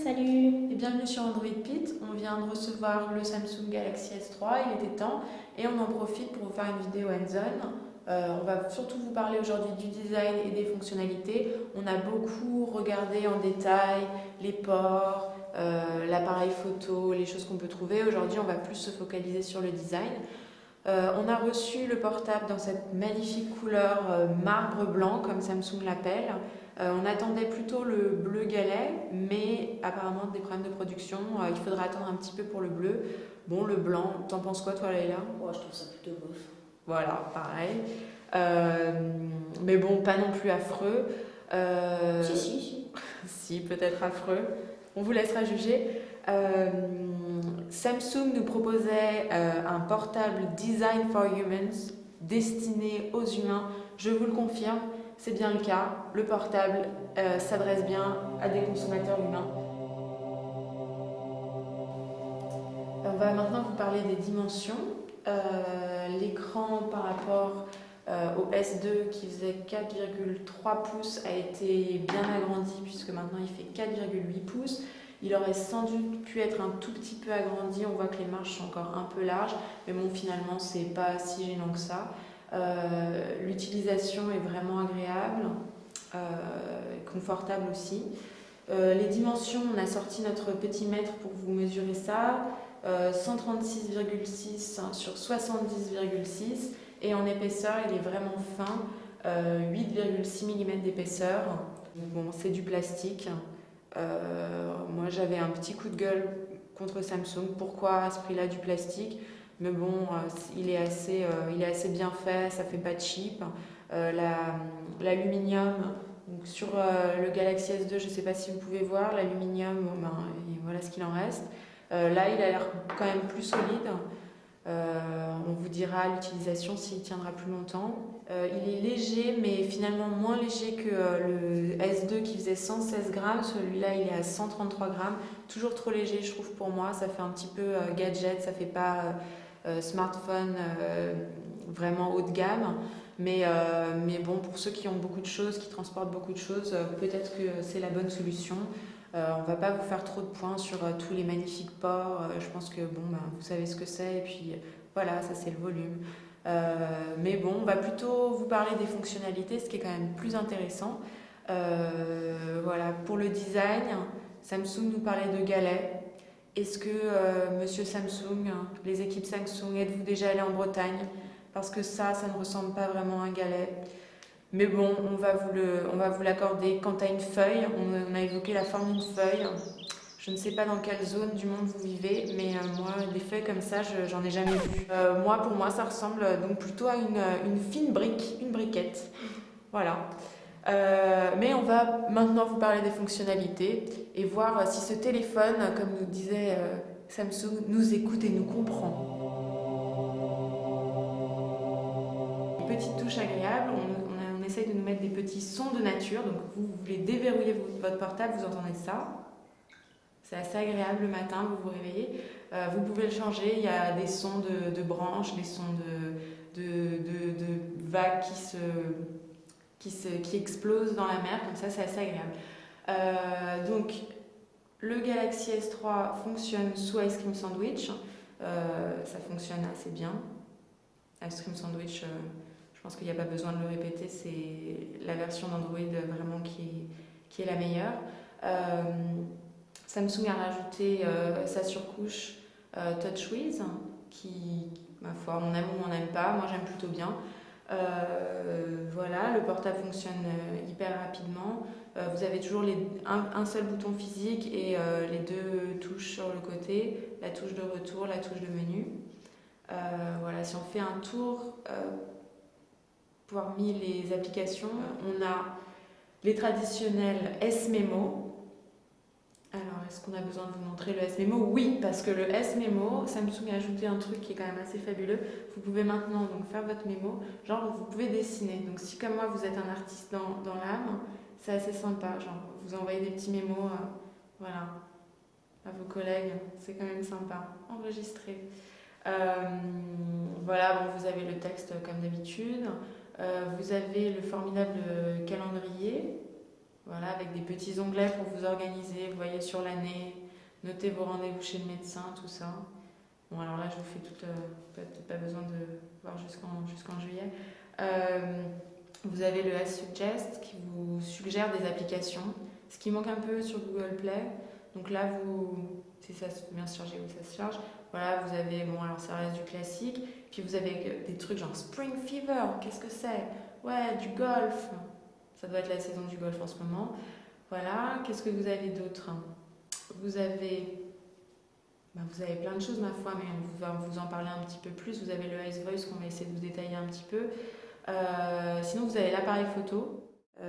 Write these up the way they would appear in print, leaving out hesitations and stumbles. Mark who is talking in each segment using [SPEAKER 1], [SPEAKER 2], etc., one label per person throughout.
[SPEAKER 1] salut!
[SPEAKER 2] Et bienvenue sur Android Pit. On vient de recevoir le Samsung Galaxy S3, il était temps et on en profite pour vous faire une vidéo hands-on. On va surtout vous parler aujourd'hui du design et des fonctionnalités. On a beaucoup regardé en détail les ports, l'appareil photo, les choses qu'on peut trouver. Aujourd'hui, on va plus se focaliser sur le design. On a reçu le portable dans cette magnifique couleur marbre blanc, comme Samsung l'appelle. On attendait plutôt le bleu galet, mais apparemment des problèmes de production. Il faudra attendre un petit peu pour le bleu. Bon, le blanc, t'en penses quoi toi, Leïla?
[SPEAKER 1] Moi, je trouve ça plutôt bof.
[SPEAKER 2] Voilà, pareil. Mais bon, pas non plus affreux.
[SPEAKER 1] Si.
[SPEAKER 2] Si, peut-être affreux. On vous laissera juger. Samsung nous proposait un portable Design for Humans, destiné aux humains. Je vous le confirme, c'est bien le cas. Le portable s'adresse bien à des consommateurs humains. On va maintenant vous parler des dimensions. L'écran par rapport au S2 qui faisait 4,3 pouces a été bien agrandi puisque maintenant il fait 4,8 pouces. Il aurait sans doute pu être un tout petit peu agrandi, on voit que les marges sont encore un peu larges, mais bon finalement c'est pas si gênant que ça. L'utilisation est vraiment agréable, confortable aussi. Les dimensions, on a sorti notre petit mètre pour vous mesurer ça. 136,6 sur 70,6 et en épaisseur il est vraiment fin, 8,6 mm d'épaisseur. Bon, c'est du plastique. Moi j'avais un petit coup de gueule contre Samsung, pourquoi à ce prix là du plastique, mais bon il est assez bien fait, ça fait pas cheap. L'aluminium sur le Galaxy S2, je ne sais pas si vous pouvez voir l'aluminium, bon, ben, voilà ce qu'il en reste. Là, il a l'air quand même plus solide. On vous dira à l'utilisation s'il tiendra plus longtemps. Il est léger, mais finalement moins léger que le S2 qui faisait 116 grammes. Celui-là, il est à 133 grammes. Toujours trop léger, je trouve, pour moi. Ça fait un petit peu gadget, ça fait pas smartphone vraiment haut de gamme. Mais bon, pour ceux qui ont beaucoup de choses, qui transportent beaucoup de choses, peut-être que c'est la bonne solution. On va pas vous faire trop de points sur tous les magnifiques ports. Je pense que bon, ben, vous savez ce que c'est. Et puis voilà, ça c'est le volume. Mais bon, on va plutôt vous parler des fonctionnalités, ce qui est quand même plus intéressant. Voilà, pour le design, Samsung nous parlait de galets. Est-ce que monsieur Samsung, les équipes Samsung, êtes-vous déjà allé en Bretagne? Parce que ça ne ressemble pas vraiment à un galet. Mais bon, on va vous l'accorder. Quant à une feuille, on a évoqué la forme d'une feuille. Je ne sais pas dans quelle zone du monde vous vivez, mais moi, des feuilles comme ça, j'en ai jamais vu. Pour moi, ça ressemble donc plutôt à une fine brique, une briquette. Voilà. Mais on va maintenant vous parler des fonctionnalités et voir si ce téléphone, comme nous disait Samsung, nous écoute et nous comprend. Petite touche agréable, on essaye de nous mettre des petits sons de nature, donc vous voulez déverrouiller votre portable, vous entendez ça. C'est assez agréable le matin, vous vous réveillez. Vous pouvez le changer, il y a des sons de branches, des sons de vagues qui explosent dans la mer, comme ça c'est assez agréable. Donc le Galaxy S3 fonctionne sous Ice Cream Sandwich, ça fonctionne assez bien. Ice Cream Sandwich, je pense qu'il n'y a pas besoin de le répéter, c'est la version d'Android vraiment qui est la meilleure. Samsung a rajouté sa surcouche TouchWiz, qui, ma foi, on aime ou on n'aime pas, moi j'aime plutôt bien. Voilà, le portable fonctionne hyper rapidement. Vous avez toujours un seul bouton physique et les deux touches sur le côté, la touche de retour, la touche de menu. Voilà, si on fait un tour parmi les applications, on a les traditionnels S-Memo. Alors, est-ce qu'on a besoin de vous montrer le S-Memo? Oui, parce que le S-Memo, Samsung a ajouté un truc qui est quand même assez fabuleux. Vous pouvez maintenant donc, faire votre mémo, genre vous pouvez dessiner. Donc si comme moi vous êtes un artiste dans l'âme, c'est assez sympa. Genre vous envoyez des petits mémos voilà, à vos collègues, c'est quand même sympa. Enregistrer. Voilà, bon, vous avez le texte comme d'habitude. Vous avez le formidable calendrier. Voilà, avec des petits onglets pour vous organiser, vous voyez sur l'année, notez vos rendez-vous chez le médecin, tout ça. Bon, alors là, je vous fais peut-être pas besoin de voir jusqu'en juillet. Vous avez le S Suggest qui vous suggère des applications, ce qui manque un peu sur Google Play. Donc là, si ça se bien se charger, oui, ça se charge. Voilà, vous avez, bon, alors ça reste du classique. Puis vous avez des trucs genre Spring Fever, qu'est-ce que c'est? Ouais, du golf. Ça doit être la saison du golf en ce moment. Voilà, qu'est-ce que vous avez d'autre? Vous avez plein de choses, ma foi, mais on va vous en parler un petit peu plus. Vous avez le Ice Voice qu'on va essayer de vous détailler un petit peu. Sinon, vous avez l'appareil photo.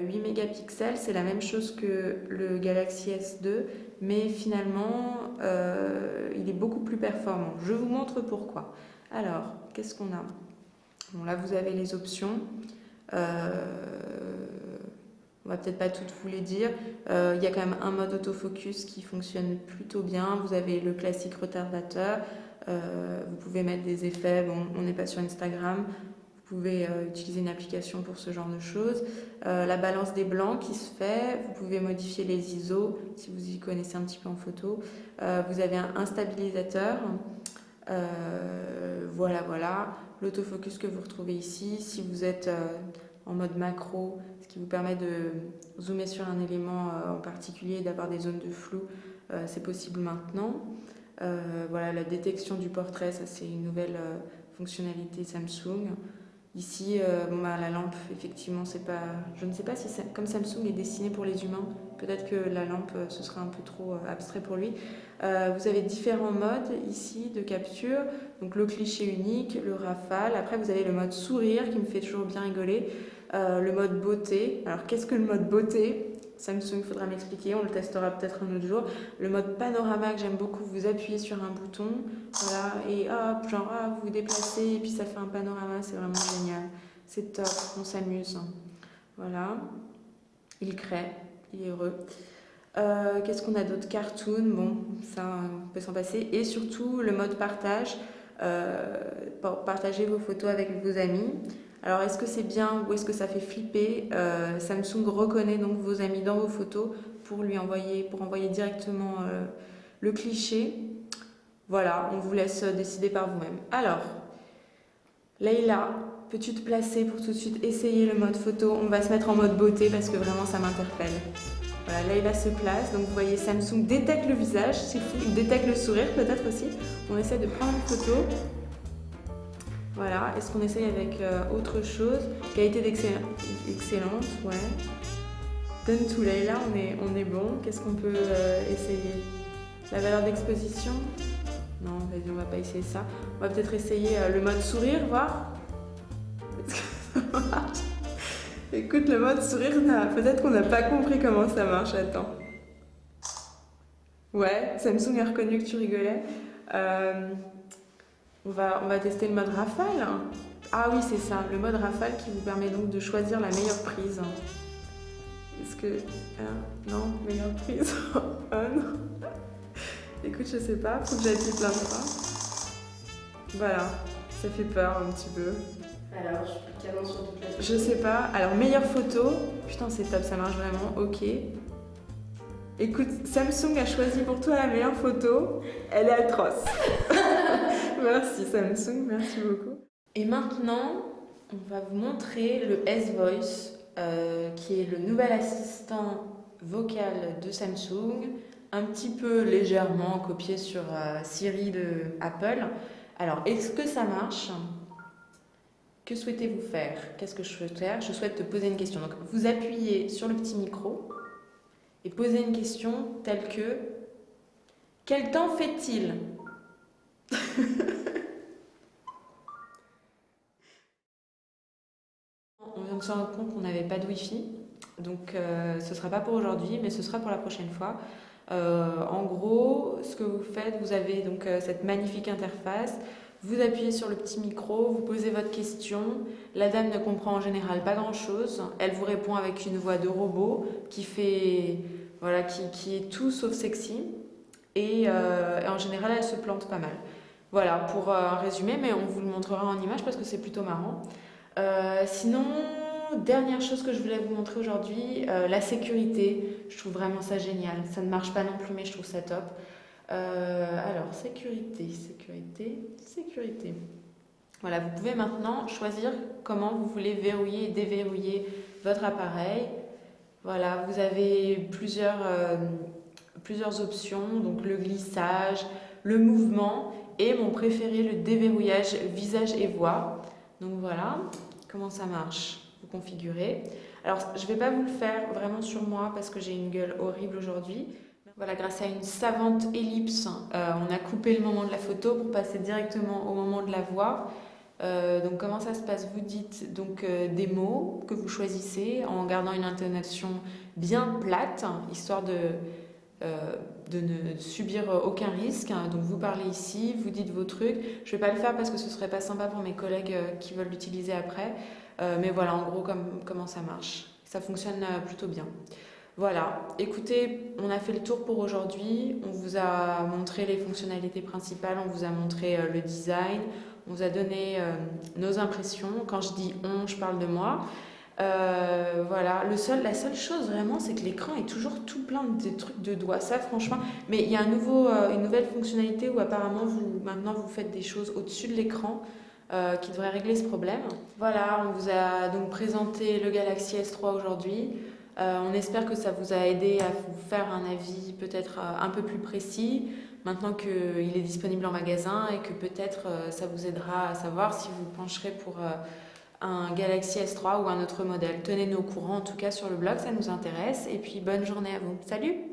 [SPEAKER 2] 8 mégapixels, c'est la même chose que le Galaxy S2, mais finalement, il est beaucoup plus performant. Je vous montre pourquoi. Alors, qu'est-ce qu'on a? Bon, là, vous avez les options. On va peut-être pas toutes vous les dire. Il y a quand même un mode autofocus qui fonctionne plutôt bien. Vous avez le classique retardateur. Vous pouvez mettre des effets. Bon, on n'est pas sur Instagram. Vous pouvez utiliser une application pour ce genre de choses. La balance des blancs qui se fait. Vous pouvez modifier les ISO si vous y connaissez un petit peu en photo. Vous avez un stabilisateur. Voilà. L'autofocus que vous retrouvez ici. Si vous êtes en mode macro, ce qui vous permet de zoomer sur un élément en particulier et d'avoir des zones de flou, c'est possible maintenant. Voilà, la détection du portrait, ça c'est une nouvelle fonctionnalité Samsung. Ici, la lampe, effectivement, c'est pas. Je ne sais pas si comme Samsung est dessiné pour les humains, peut-être que la lampe, ce serait un peu trop abstrait pour lui. Vous avez différents modes ici de capture. Donc le cliché unique, le rafale. Après, vous avez le mode sourire qui me fait toujours bien rigoler. Le mode beauté. Alors, qu'est-ce que le mode beauté? Samsung, il faudra m'expliquer, on le testera peut-être un autre jour. Le mode panorama que j'aime beaucoup, vous appuyez sur un bouton, voilà, et hop, vous vous déplacez et puis ça fait un panorama, c'est vraiment génial. C'est top, on s'amuse. Voilà, il crée, il est heureux. Qu'est-ce qu'on a d'autre? Cartoon, bon, ça on peut s'en passer. Et surtout le mode partage, pour partager vos photos avec vos amis. Alors est-ce que c'est bien ou est-ce que ça fait flipper? Samsung reconnaît donc vos amis dans vos photos pour envoyer directement le cliché. Voilà, on vous laisse décider par vous-même. Alors, Leïla, peux-tu te placer pour tout de suite essayer le mode photo? On va se mettre en mode beauté parce que vraiment ça m'interpelle. Voilà, Leïla se place, donc vous voyez Samsung détecte le visage, c'est fou, il détecte le sourire peut-être aussi. On essaie de prendre une photo. Voilà, est-ce qu'on essaye avec autre chose? Qualité excellente, ouais. Done to Leïla, on est bon. Qu'est-ce qu'on peut essayer? La valeur d'exposition? Non, vas-y, on va pas essayer ça. On va peut-être essayer le mode sourire, voir. Est-ce que ça marche? Écoute, le mode sourire, peut-être qu'on n'a pas compris comment ça marche. Attends. Ouais, Samsung a reconnu que tu rigolais. On va tester le mode rafale. Ah oui, c'est ça, le mode rafale qui vous permet donc de choisir la meilleure prise. Est-ce que... non, meilleure prise. Ah non. Écoute, je sais pas, faut que j'appuie plein de fois. Voilà, ça fait peur un petit peu.
[SPEAKER 1] Alors, je peux carrément sur toute la photo.
[SPEAKER 2] Je sais pas. Alors, meilleure photo. Putain, c'est top, ça marche vraiment. Ok. Écoute, Samsung a choisi pour toi la meilleure photo. Elle est atroce. Merci Samsung, merci beaucoup. Et maintenant, on va vous montrer le S-Voice, qui est le nouvel assistant vocal de Samsung, un petit peu légèrement copié sur Siri de Apple. Alors, est-ce que ça marche? Que souhaitez-vous faire? Qu'est-ce que je souhaite faire? Je souhaite te poser une question. Donc, vous appuyez sur le petit micro et posez une question telle que « Quel temps fait-il » On vient de se rendre compte qu'on n'avait pas de Wi-Fi, donc ce ne sera pas pour aujourd'hui, mais ce sera pour la prochaine fois. En gros, ce que vous faites, vous avez donc cette magnifique interface, vous appuyez sur le petit micro, vous posez votre question, la dame ne comprend en général pas grand-chose, elle vous répond avec une voix de robot qui est tout sauf sexy, et en général elle se plante pas mal. Voilà, pour un résumé, mais on vous le montrera en image parce que c'est plutôt marrant. Sinon, Dernière chose que je voulais vous montrer aujourd'hui, la sécurité. Je trouve vraiment ça génial. Ça ne marche pas non plus, mais je trouve ça top. Alors, sécurité. Voilà, vous pouvez maintenant choisir comment vous voulez verrouiller et déverrouiller votre appareil. Voilà, vous avez plusieurs options, donc le glissage, le mouvement et mon préféré, le déverrouillage visage et voix. Donc voilà, comment ça marche. Vous configurez. Alors, je ne vais pas vous le faire vraiment sur moi parce que j'ai une gueule horrible aujourd'hui. Voilà, grâce à une savante ellipse, on a coupé le moment de la photo pour passer directement au moment de la voix. Donc comment ça se passe? Vous dites donc des mots que vous choisissez en gardant une intonation bien plate, histoire de ne subir aucun risque. Donc vous parlez ici, vous dites vos trucs. Je ne vais pas le faire parce que ce serait pas sympa pour mes collègues qui veulent l'utiliser après. Mais voilà, en gros, comment ça marche. Ça fonctionne plutôt bien. Voilà, écoutez, on a fait le tour pour aujourd'hui. On vous a montré les fonctionnalités principales, on vous a montré le design, on vous a donné nos impressions. Quand je dis on, je parle de moi. Voilà, la seule chose vraiment, c'est que l'écran est toujours tout plein de trucs de doigts. Ça, franchement, mais il y a une nouvelle fonctionnalité où apparemment maintenant vous faites des choses au-dessus de l'écran qui devrait régler ce problème. Voilà, on vous a donc présenté le Galaxy S3 aujourd'hui. On espère que ça vous a aidé à vous faire un avis peut-être un peu plus précis, maintenant qu'il est disponible en magasin et que peut-être ça vous aidera à savoir si vous pencherez pour un Galaxy S3 ou un autre modèle. Tenez-nous au courant en tout cas sur le blog, ça nous intéresse. Et puis bonne journée à vous. Salut!